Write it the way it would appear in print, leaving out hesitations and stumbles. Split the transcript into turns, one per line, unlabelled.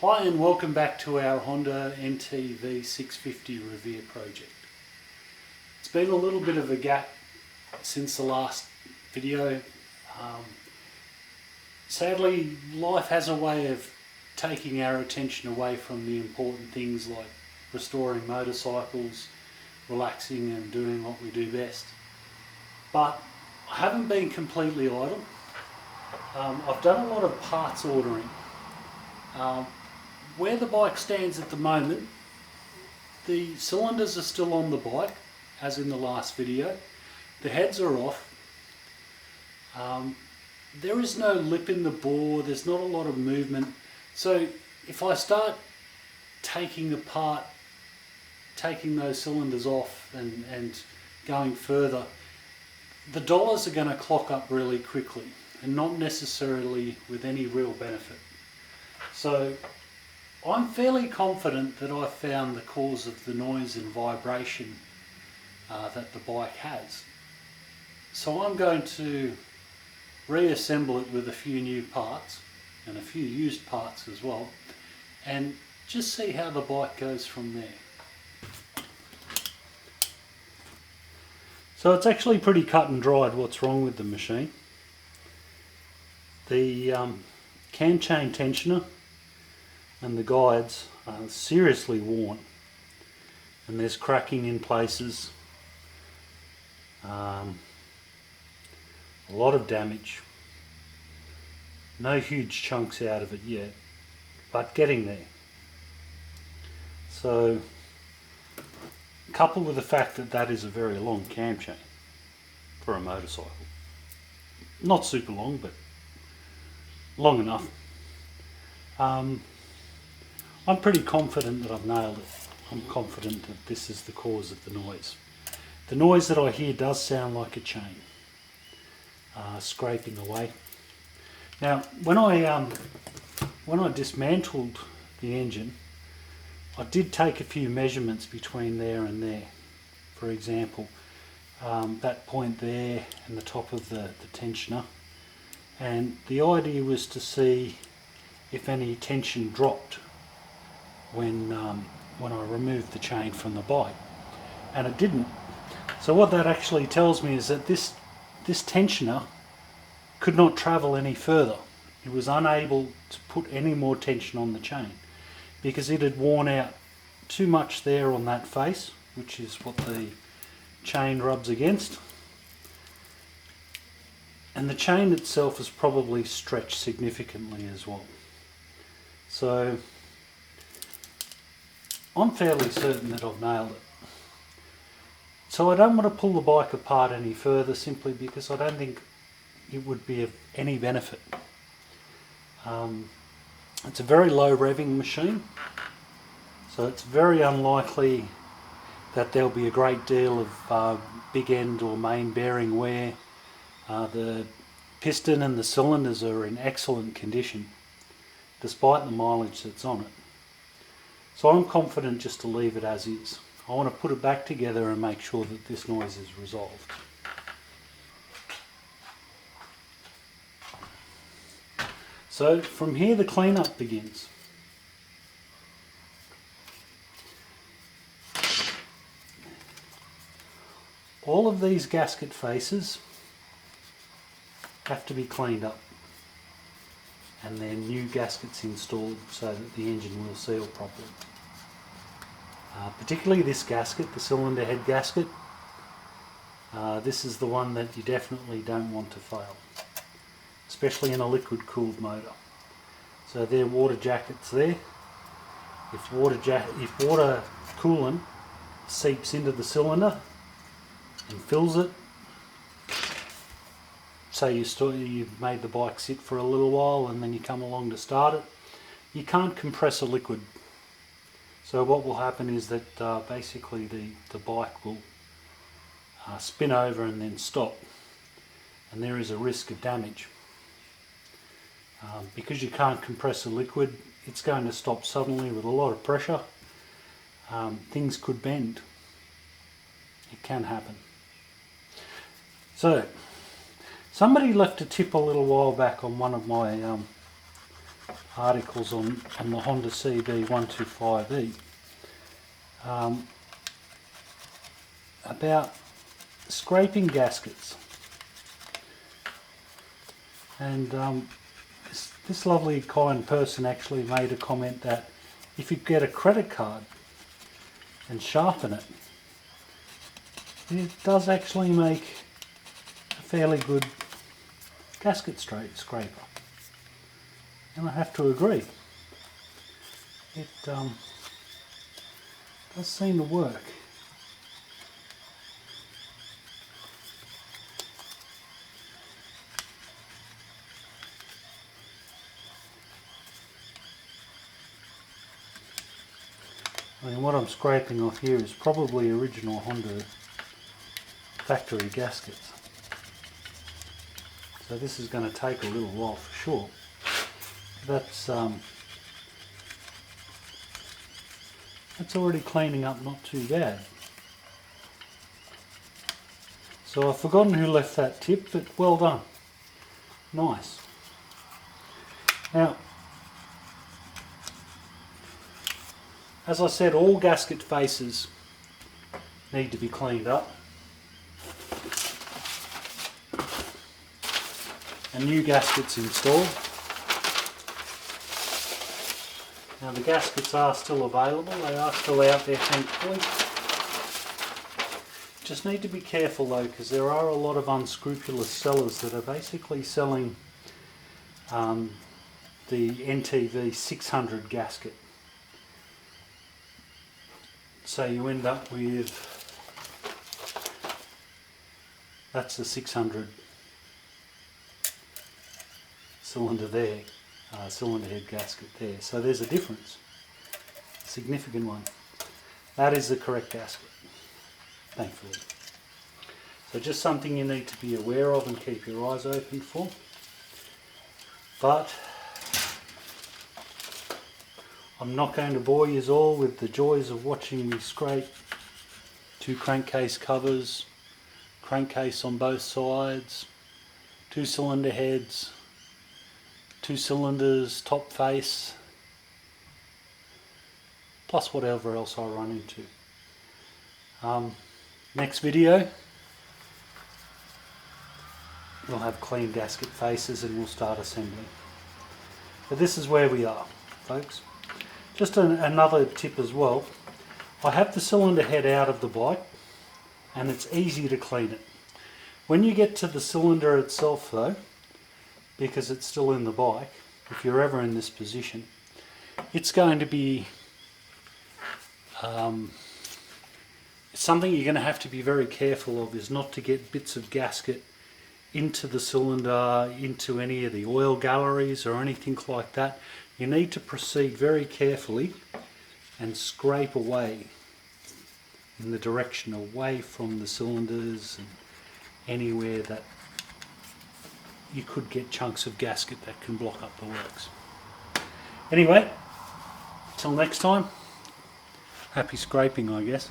Hi and welcome back to our Honda NTV650 Revere project. It's been a little bit of a gap since the last video. Sadly, life has a way of taking our attention away from the important things like restoring motorcycles, relaxing and doing what we do best. But I haven't been completely idle. I've done a lot of parts ordering. Where the bike stands at the moment, the cylinders are still on the bike, as in the last video. The heads are off. There is no lip in the bore, there's not a lot of movement. So if I start taking apart, taking those cylinders off and going further, the dollars are going to clock up really quickly and not necessarily with any real benefit. So I'm fairly confident that I've found the cause of the noise and vibration that the bike has. So I'm going to reassemble it with a few new parts and a few used parts as well, and just see how the bike goes from there. So it's actually pretty cut and dried what's wrong with the machine. The cam chain tensioner and the guides are seriously worn, and there's cracking in places, a lot of damage. No huge chunks out of it yet, but getting there. So coupled with the fact that that is a very long cam chain for a motorcycle, not super long but long enough, I'm pretty confident that I've nailed it. I'm confident that this is the cause of the noise. The noise that I hear does sound like a chain scraping away. Now, when I dismantled the engine, I did take a few measurements between there and there. For example, that point there and the top of the tensioner. And the idea was to see if any tension dropped when I removed the chain from the bike, and it didn't. So what that actually tells me is that this tensioner could not travel any further. It was unable to put any more tension on the chain because it had worn out too much there on that face, which is what the chain rubs against, and the chain itself is probably stretched significantly as well. So I'm fairly certain that I've nailed it. So I don't want to pull the bike apart any further, simply because I don't think it would be of any benefit. It's a very low revving machine, so it's very unlikely that there'll be a great deal of big end or main bearing wear. The piston and the cylinders are in excellent condition despite the mileage that's on it. So I'm confident just to leave it as is. I want to put it back together and make sure that this noise is resolved. So from here the cleanup begins. All of these gasket faces have to be cleaned up, and then new gaskets installed so that the engine will seal properly. Particularly this gasket, the cylinder head gasket, this is the one that you definitely don't want to fail, especially in a liquid cooled motor. So there are water jackets there. If water coolant seeps into the cylinder and fills it, say you've made the bike sit for a little while and then you come along to start it, you can't compress a liquid. So what will happen is that basically the bike will spin over and then stop, and there is a risk of damage. Because you can't compress a liquid, it's going to stop suddenly with a lot of pressure. Things could bend. It can happen. So somebody left a tip a little while back on one of my articles on the Honda CB125E about scraping gaskets, and this lovely kind person actually made a comment that if you get a credit card and sharpen it, it does actually make a fairly good gasket scraper. And I have to agree, it does seem to work. I mean, what I'm scraping off here is probably original Honda factory gaskets. So this is going to take a little while for sure. That's already cleaning up not too bad. So I've forgotten who left that tip, but well done. Nice. Now, as I said, all gasket faces need to be cleaned up. And new gaskets installed. Now the gaskets are still available, they are still out there thankfully. Just need to be careful though, because there are a lot of unscrupulous sellers that are basically selling the NTV650 gasket. So you end up with, that's the 600 cylinder there, cylinder head gasket there. So there's a difference, a significant one. That is the correct gasket, thankfully. So just something you need to be aware of and keep your eyes open for. But I'm not going to bore you all with the joys of watching me scrape 2 crankcase covers, crankcase on both sides, 2 cylinder heads, 2 cylinders, top face, plus whatever else I run into. Next video we'll have clean gasket faces and we'll start assembling. But this is where we are, folks. Just another tip as well. I have the cylinder head out of the bike and it's easy to clean it. When you get to the cylinder itself though, because it's still in the bike, if you're ever in this position, it's going to be something you're going to have to be very careful of, is not to get bits of gasket into the cylinder, into any of the oil galleries or anything like that. You need to proceed very carefully and scrape away in the direction away from the cylinders and anywhere that you could get chunks of gasket that can block up the works. Anyway, till next time, happy scraping I guess.